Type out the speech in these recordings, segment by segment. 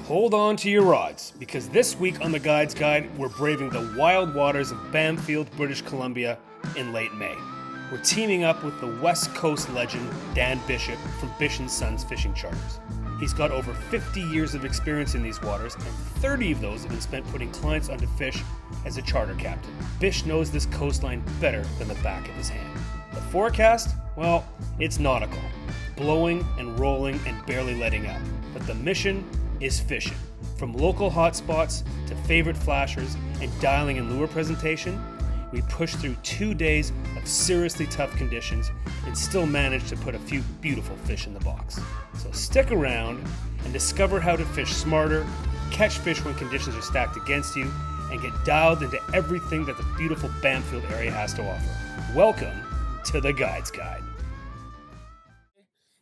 Hold on to your rods, because this week on the Guide's Guide, we're braving the wild waters of Bamfield, British Columbia in late May. We're teaming up with the West Coast legend Dan Bishop from Bish'n'Sons Fishing Charters. He's got over 50 years of experience in these waters, and 30 of those have been spent putting clients onto fish as a charter captain. Bish knows this coastline better than the back of his hand. The forecast? Well, it's nautical. Blowing and rolling and barely letting up. But the mission is fishing. From local hotspots to favorite flashers and dialing in lure presentation, we pushed through 2 days of seriously tough conditions and still managed to put a few beautiful fish in the box. So stick around and discover how to fish smarter, catch fish when conditions are stacked against you, and get dialed into everything that the beautiful Bamfield area has to offer. Welcome to the Guide's Guide.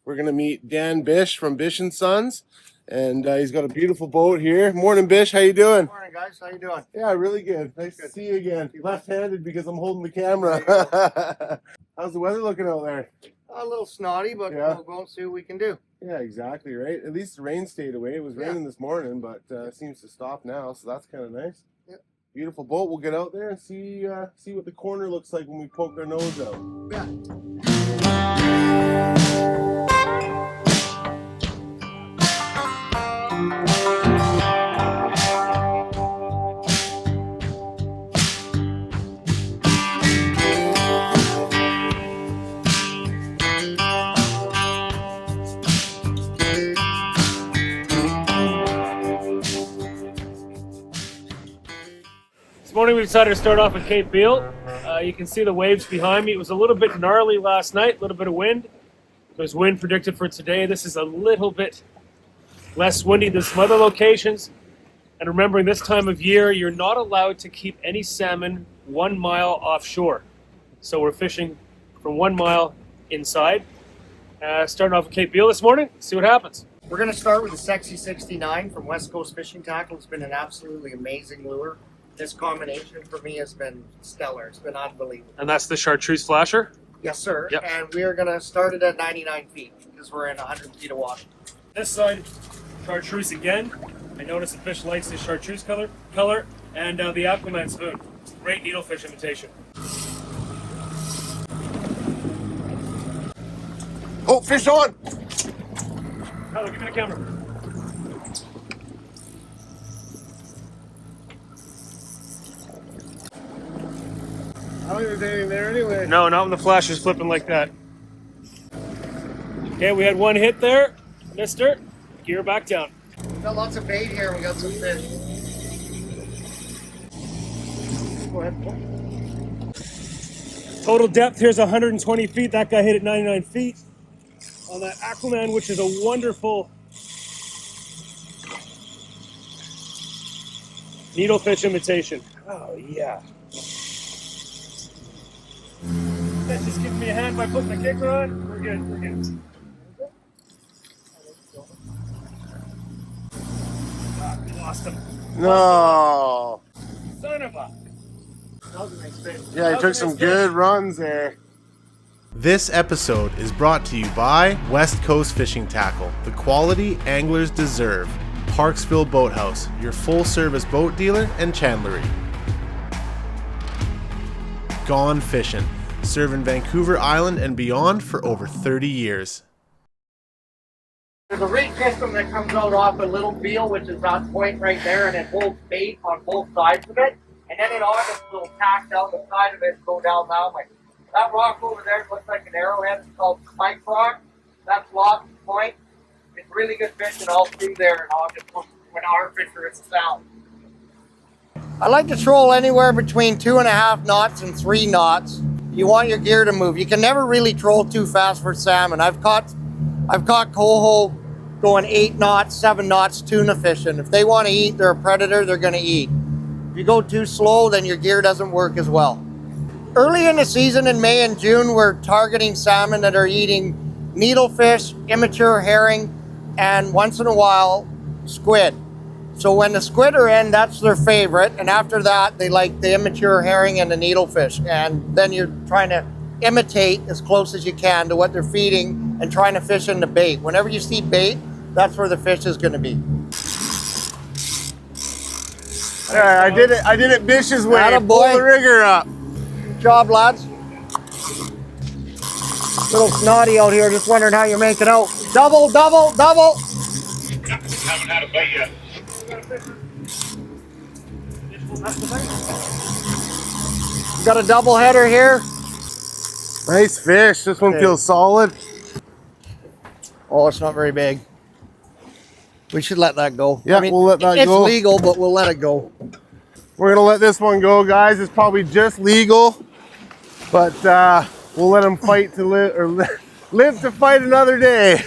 We're going to meet Dan Bish from Bish'n'Sons, and he's got a beautiful boat here. Morning, Bish. How you doing? Morning, guys. How you doing? Yeah, really good. Nice to see you again. Left-handed because I'm holding the camera. How's the weather looking out there? A little snotty, but Yeah. we'll go and see what we can do. Yeah, exactly, right? At least the rain stayed away. It was raining this morning, but it seems to stop now, so that's kind of nice. Yep. Beautiful boat. We'll get out there and see what the corner looks like when we poke our nose out. Yeah. This morning we decided to start off at Cape Beal. You can see the waves behind me. It was a little bit gnarly last night, a little bit of wind. There's wind predicted for today. This is a little bit less windy than some other locations. And remembering this time of year, you're not allowed to keep any salmon 1 mile offshore. So we're fishing from 1 mile inside. Starting off at Cape Beal this morning, see what happens. We're going to start with the Sexy 69 from West Coast Fishing Tackle. It's been an absolutely amazing lure. This combination for me has been stellar. It's been unbelievable. And that's the chartreuse flasher. Yes, sir. Yep. And we are going to start it at 99 feet because we're in 100 feet of water. This side, chartreuse again. I notice the fish likes this chartreuse color, and the Aquaman spoon. Great needlefish imitation. Oh, fish on! Tyler, give me the camera. I don't think there's anything there anyway. No, not when the flasher's flipping like that. Okay, we had one hit there. Mister, gear back down. We've got lots of bait here. We got some fish. Go ahead. Total depth here's 120 feet. That guy hit at 99 feet. On that Aquaman, which is a wonderful needlefish imitation. Oh, yeah. That's just giving me a hand by putting the kicker on. We're good. Ah, we lost him. No. Son of a... That was a nice fish. Yeah, he took some good runs there. This episode is brought to you by West Coast Fishing Tackle, the quality anglers deserve. Parksville Boathouse, your full-service boat dealer and chandlery. Gone Fishing, serving Vancouver Island and beyond for over 30 years. There's a rig system that comes out off a little Beal, which is that point right there, and it holds bait on both sides of it. And then in August, we'll tack down the side of it and go down that way. That rock over there looks like an arrowhead. It's called Spike Rock. That's Lawson Point. It's really good fishing all through there in August when our fisher is sound. I like to troll anywhere between 2.5 knots and 3 knots. You want your gear to move. You can never really troll too fast for salmon. I've caught coho going 8 knots, 7 knots tuna fishing. If they want to eat, they're a predator, they're going to eat. If you go too slow, then your gear doesn't work as well. Early in the season in May and June, we're targeting salmon that are eating needlefish, immature herring, and once in a while, squid. So when the squid are in, that's their favorite. And after that, they like the immature herring and the needlefish. And then you're trying to imitate as close as you can to what they're feeding and trying to fish in the bait. Whenever you see bait, that's where the fish is going to be. Yeah, I did it Bish's way. Atta Pull boy. the rigger up. Good job, lads. Little snotty out here, just wondering how you're making out. Double, double, double. Haven't had a bite yet. Got a double header here. Nice fish. This one Okay. feels solid. Oh, it's not very big. We should let that go. Yeah, we'll let that go. It's legal, but we'll let it go. We're gonna let this one go, guys. It's probably just legal, but we'll let him fight to live, or live to fight another day.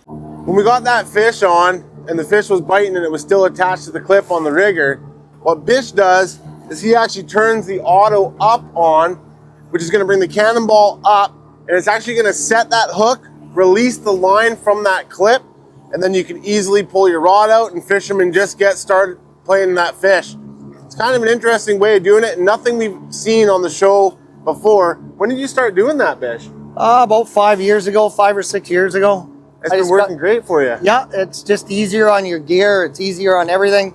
When we got that fish on, and the fish was biting and it was still attached to the clip on the rigger, what Bish does is he actually turns the auto up on, which is gonna bring the cannonball up, and it's actually gonna set that hook, release the line from that clip, and then you can easily pull your rod out and fishermen just get started playing that fish. It's kind of an interesting way of doing it, and nothing we've seen on the show before. When did you start doing that, Bish? About 5 years ago, 5 or 6 years ago. It's been working great for you. Yeah, it's just easier on your gear. It's easier on everything.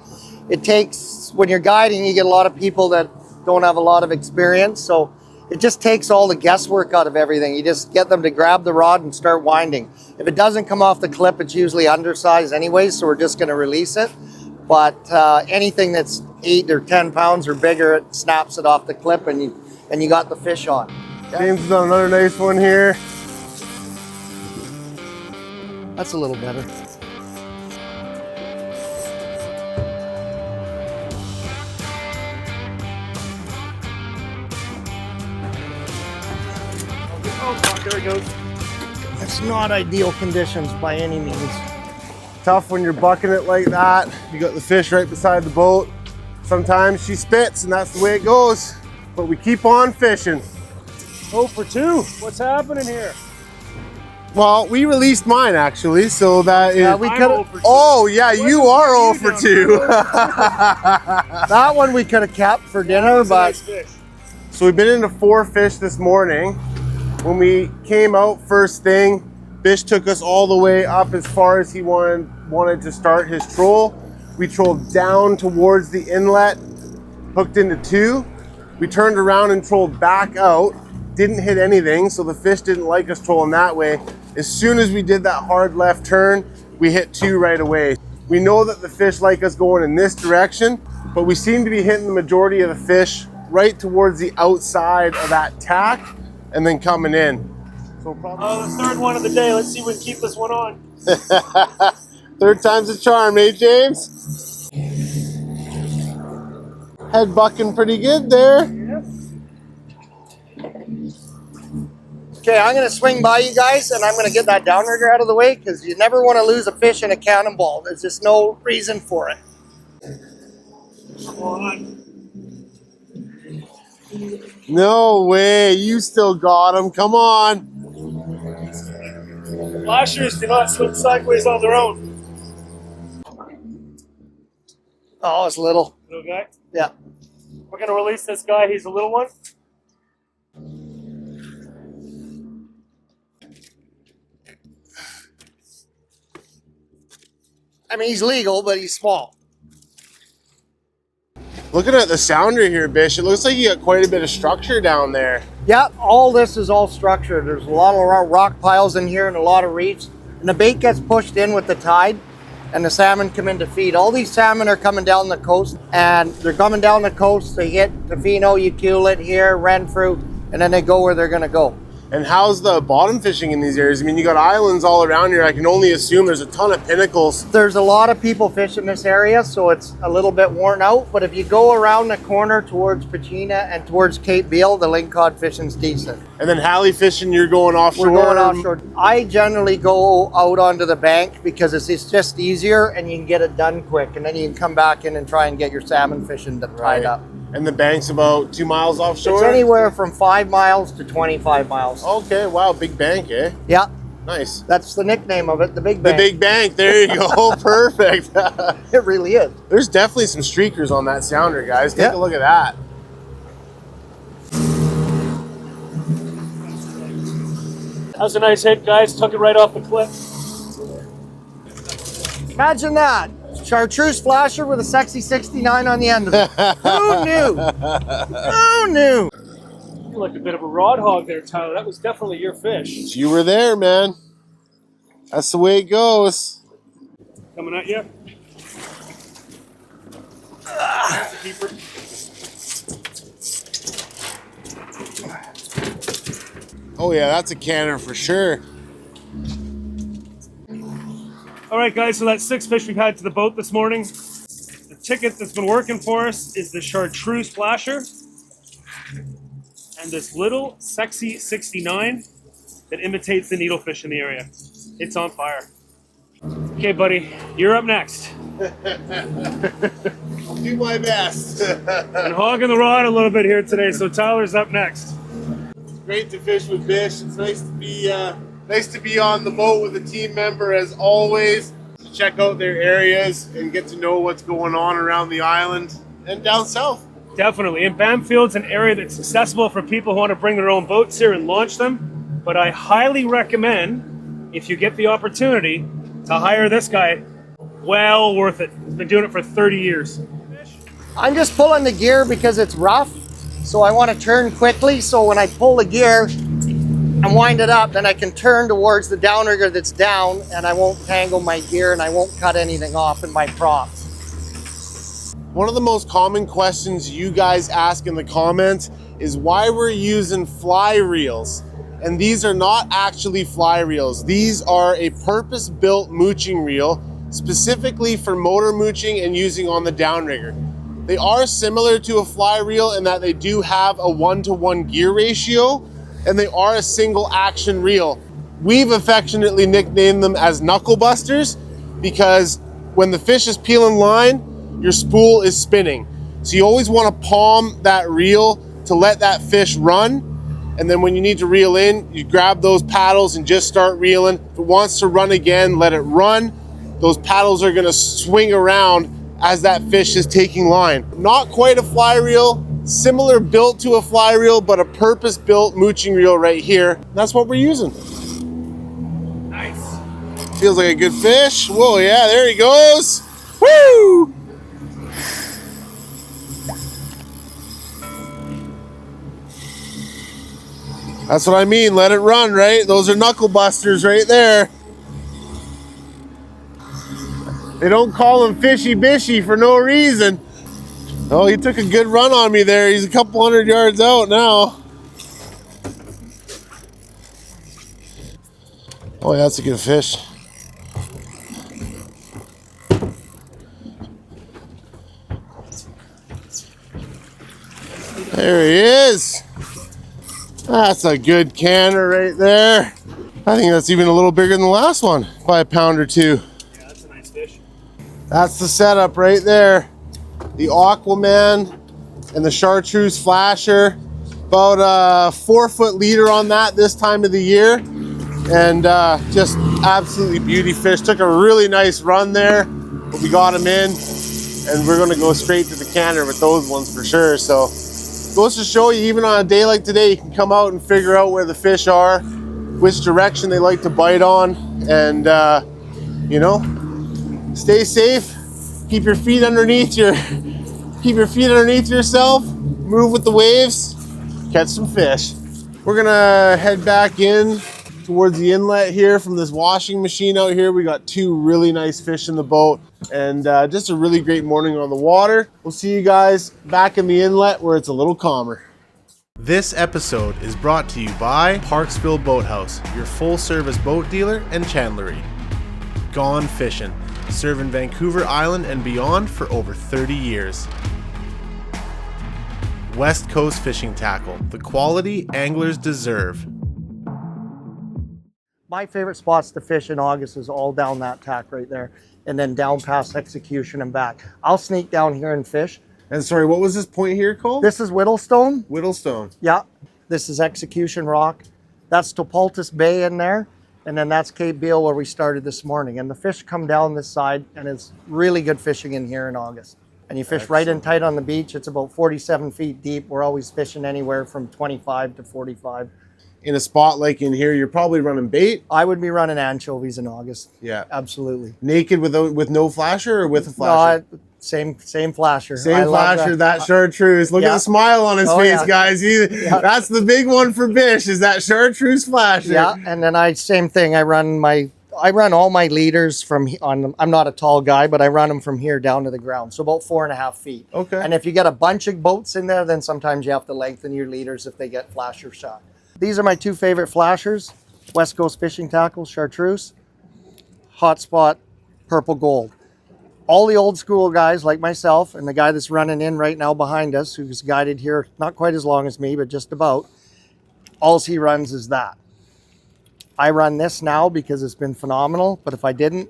It takes, when you're guiding, you get a lot of people that don't have a lot of experience. So it just takes all the guesswork out of everything. You just get them to grab the rod and start winding. If it doesn't come off the clip, it's usually undersized anyway, so we're just going to release it. But anything that's 8 or 10 pounds or bigger, it snaps it off the clip and you got the fish on. James has done another nice one here. That's a little better. Oh, there it goes. It's not ideal conditions by any means. Tough when you're bucking it like that. You got the fish right beside the boat. Sometimes she spits and that's the way it goes. But we keep on fishing. 0 for 2. What's happening here? Well, we released mine actually, so that is. Yeah, we I'm could 0 for 2. Oh yeah, you are 0 for 2. That one we could have kept for dinner, That's a but nice fish. So we've been into 4 fish this morning. When we came out first thing, Bish took us all the way up as far as he wanted to start his troll. We trolled down towards the inlet, hooked into 2. We turned around and trolled back out. Didn't hit anything, so the fish didn't like us trolling that way. As soon as we did that hard left turn, we hit 2 right away. We know that the fish like us going in this direction, but we seem to be hitting the majority of the fish right towards the outside of that tack and then coming in. So probably The third one of the day. Let's see if we can keep this one on. third time's a charm, eh, James? Head bucking pretty good there. okay, I'm gonna swing by you guys and I'm gonna get that downrigger out of the way because you never want to lose a fish in a cannonball. There's just no reason for it. Come on. No way, you still got him. Come on. Flashers do not slip sideways on their own. Oh, it's little. Little guy. Yeah. We're gonna release this guy. He's a little one. I mean, he's legal, but he's small. Looking at the sounder here, Bish, it looks like you got quite a bit of structure down there. Yeah, all this is all structured. There's a lot of rock piles in here and a lot of reefs. And the bait gets pushed in with the tide and the salmon come in to feed. All these salmon are coming down the coast and they're coming down the coast. They hit Tofino, Ucluelet here, Renfrew, and then they go where they're gonna go. And how's the bottom fishing in these areas? I mean, you got islands all around here. I can only assume there's a ton of pinnacles. There's a lot of people fishing this area, so it's a little bit worn out. But if you go around the corner towards Pachina and towards Cape Beal, the lingcod fishing's decent. And then Halley fishing, you're going offshore. We're going offshore. I generally go out onto the bank because it's just easier and you can get it done quick. And then you can come back in and try and get your salmon fishing tied Right. up. And the bank's about 2 miles offshore? It's anywhere from 5 miles to 25 miles. Okay, wow, big bank, eh? Yeah, Nice. that's the nickname of it, the big The bank. big bank, there you go, perfect. It really is. There's definitely some streakers on that sounder, guys. Take Yeah. a look at that. That was a nice hit, guys. Took it right off the cliff. Imagine that. Chartreuse flasher with a sexy 69 on the end of it. Who knew? Who knew? You're like a bit of a rod hog there, Tyler. That was definitely your fish. You were there, man. That's the way it goes. Coming at you. That's a keeper. Oh yeah, that's a canner for sure. All right, guys, so that's 6 fish we've had to the boat this morning. The ticket that's been working for us is the chartreuse flasher and this little sexy 69 that imitates the needlefish in the area. It's on fire. Okay, buddy, you're up next. I'll do my best. And hogging the rod a little bit here today, so Tyler's up next. Great to fish with Bish. It's nice to be on the boat with a team member as always. To check out their areas and get to know what's going on around the island and down south. Definitely. And Bamfield's an area that's accessible for people who want to bring their own boats here and launch them. But I highly recommend, if you get the opportunity, to hire this guy. Well worth it. He's been doing it for 30 years. I'm just pulling the gear because it's rough. So I want to turn quickly. So when I pull the gear and wind it up, then I can turn towards the downrigger that's down and I won't tangle my gear and I won't cut anything off in my props. One of the most common questions you guys ask in the comments is why we're using fly reels. And these are not actually fly reels. These are a purpose-built mooching reel specifically for motor mooching and using on the downrigger. They are similar to a fly reel in that they do have a 1-to-1 gear ratio, and they are a single action reel. We've affectionately nicknamed them as knuckle busters because when the fish is peeling line, your spool is spinning. So you always want to palm that reel to let that fish run. And then when you need to reel in, you grab those paddles and just start reeling. If it wants to run again, let it run. Those paddles are gonna swing around as that fish is taking line. Not quite a fly reel, similar built to a fly reel, but a purpose-built mooching reel right here. That's what we're using. Nice. Feels like a good fish. Whoa, yeah, there he goes. Woo! That's what I mean, let it run, right? Those are knuckle busters right there. They don't call him Fishy Bishy for no reason. Oh, he took a good run on me there. He's a couple 100 yards out now. Oh, yeah, that's a good fish. There he is. That's a good canner right there. I think that's even a little bigger than the last one by a pound or two. Yeah, that's a nice fish. That's the setup right there. The Aquaman and the chartreuse flasher. About a 4-foot leader on that this time of the year. And just absolutely beauty fish. Took a really nice run there, but we got him in. And we're gonna go straight to the canner with those ones for sure. So goes to show you, even on a day like today, you can come out and figure out where the fish are, which direction they like to bite on, and you know, stay safe. Keep your feet underneath yourself. Move with the waves. Catch some fish. We're gonna head back in towards the inlet here from this washing machine out here. We got 2 really nice fish in the boat, and just a really great morning on the water. We'll see you guys back in the inlet where it's a little calmer. This episode is brought to you by Parksville Boathouse, your full-service boat dealer and chandlery. Gone Fishing, serving Vancouver Island and beyond for over 30 years. West Coast Fishing Tackle, the quality anglers deserve. My favorite spots to fish in August is all down that tack right there and then down past Execution and back. I'll sneak down here and fish. And sorry, what was this point here called? This is Whittlestone. Whittlestone. Yeah. This is Execution Rock. That's Topultis Bay in there. And then that's Cape Beal where we started this morning. And the fish come down this side and it's really good fishing in here in August. And you fish right in tight on the beach. It's about 47 feet deep. We're always fishing anywhere from 25 to 45. in a spot like in here, you're probably running bait. I would be running anchovies in August. Yeah. Absolutely. Naked with no flasher or with a flasher? No, same flasher. Same I love flasher, that chartreuse. Look at Yeah. the smile on his Oh, face, yeah. guys. That's the big one for Bish, is that chartreuse flasher. Yeah, and then same thing. I run all my leaders I'm not a tall guy, but I run them from here down to the ground, so about 4.5 feet. Okay. And if you get a bunch of boats in there, then sometimes you have to lengthen your leaders if they get flasher shot. These are my two favorite flashers: West Coast Fishing Tackle chartreuse, Hotspot purple gold. All the old school guys like myself and the guy that's running in right now behind us, who's guided here not quite as long as me, but just about, all he runs is that. I run this now because it's been phenomenal, but if I didn't,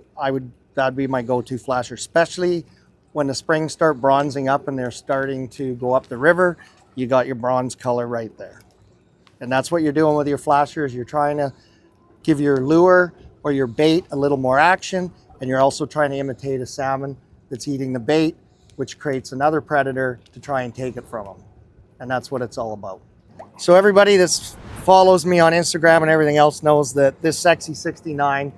that'd be my go-to flasher, especially when the springs start bronzing up and they're starting to go up the river. You got your bronze color right there. And that's what you're doing with your flashers. You're trying to give your lure or your bait a little more action, and you're also trying to imitate a salmon that's eating the bait, which creates another predator to try and take it from them. And that's what it's all about. So everybody that follows me on Instagram and everything else knows that this Sexy 69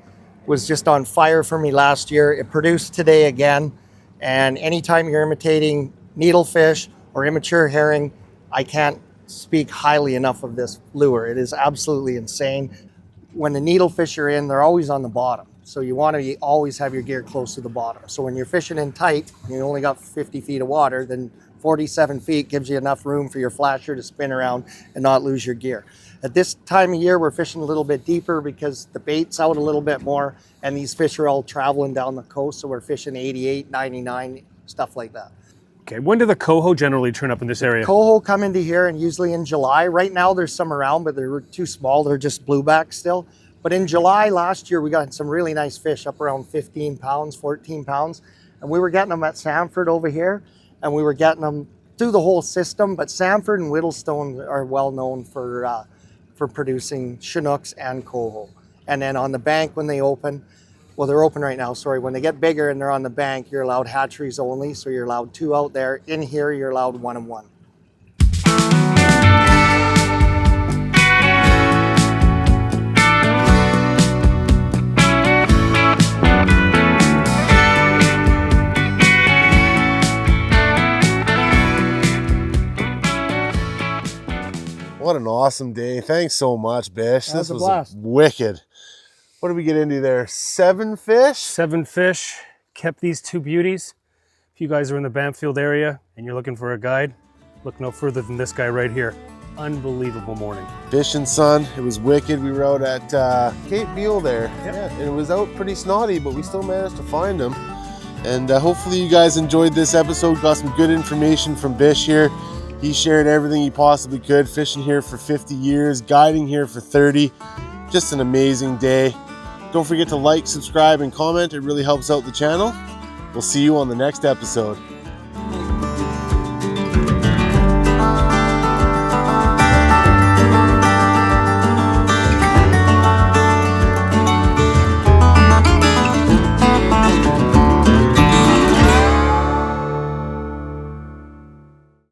was just on fire for me last year. It produced today again. And anytime you're imitating needlefish or immature herring, I can't speak highly enough of this lure. It is absolutely insane. When the needlefish are in, they're always on the bottom. So you want to always have your gear close to the bottom. So when you're fishing in tight, you only got 50 feet of water, then 47 feet gives you enough room for your flasher to spin around and not lose your gear. At this time of year, we're fishing a little bit deeper because the bait's out a little bit more, and these fish are all traveling down the coast, so we're fishing 88, 99, stuff like that. Okay, when do the coho generally turn up in this area? Coho come into here, and usually in July. Right now there's some around, but they're too small. They're just blueback still. But in July last year, we got some really nice fish up around 15 pounds, 14 pounds. And we were getting them at Sanford over here, and we were getting them through the whole system. But Sanford and Whittlestone are well known for producing Chinooks and coho. And then on the bank when they open, well, they're open right now, sorry. When they get bigger and they're on the bank, you're allowed hatcheries only. So you're allowed 2 out there. In here, you're allowed 1 and 1. What an awesome day. Thanks so much, Bish. That was This a was blast. wicked. What did we get into there? 7 fish? 7 fish, kept these 2 beauties. If you guys are in the Bamfield area and you're looking for a guide, look no further than this guy right here. Unbelievable morning. Bish'n'Sons. It was wicked. We were out at Cape Beal there. Yep. Yeah, and it was out pretty snotty, but we still managed to find him. And hopefully you guys enjoyed this episode. Got some good information from Bish here. He shared everything he possibly could, fishing here for 50 years, guiding here for 30. Just an amazing day. Don't forget to like, subscribe, and comment. It really helps out the channel. We'll see you on the next episode.